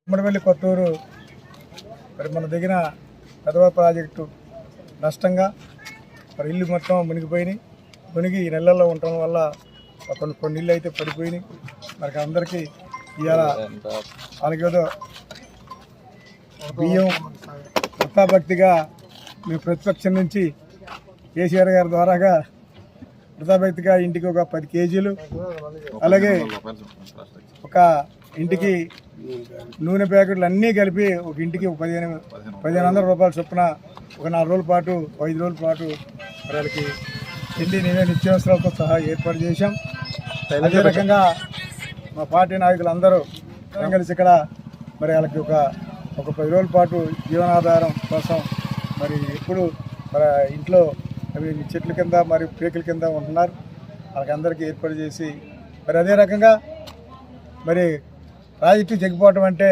ఉమ్మడిపల్లి కొత్తూరు మరి మన దగ్గర పెదవ ప్రాజెక్టు నష్టంగా మరి ఇల్లు మొత్తం మునిగి ఈ నెలల్లో ఉండటం వల్ల కొన్ని ఇళ్ళు అయితే పడిపోయినాయి. మరి అందరికీ ఇవాళ వాళ్ళకేదో బియ్యం వృతాభక్తిగా మేము ప్రతిపక్షం నుంచి కేసీఆర్ గారి ద్వారాగా వృతాభక్తిగా ఇంటికి ఒక 10 కేజీలు, అలాగే ఒక ఇంటికి నూనె ప్యాకెట్లు అన్నీ కలిపి ఒక ఇంటికి 1500 రూపాయల చొప్పున ఒక 4 రోజుల పాటు 5 రోజుల పాటు వాళ్ళకి తిండి నిత్యావసరాలతో సహా ఏర్పాటు చేశాం. అదే రకంగా మా పార్టీ నాయకులు అందరూ కలిసి ఇక్కడ మరి వాళ్ళకి ఒక 10 రోజుల పాటు జీవనాధారం కోసం మరి ఎప్పుడు మరి ఇంట్లో అవి చెట్ల కింద మరి పేకల కింద ఉంటున్నారు. వాళ్ళకి అందరికీ ఏర్పాటు చేసి మరి అదే రకంగా మరి ప్రాజెక్టు జగ్గిపోవటం అంటే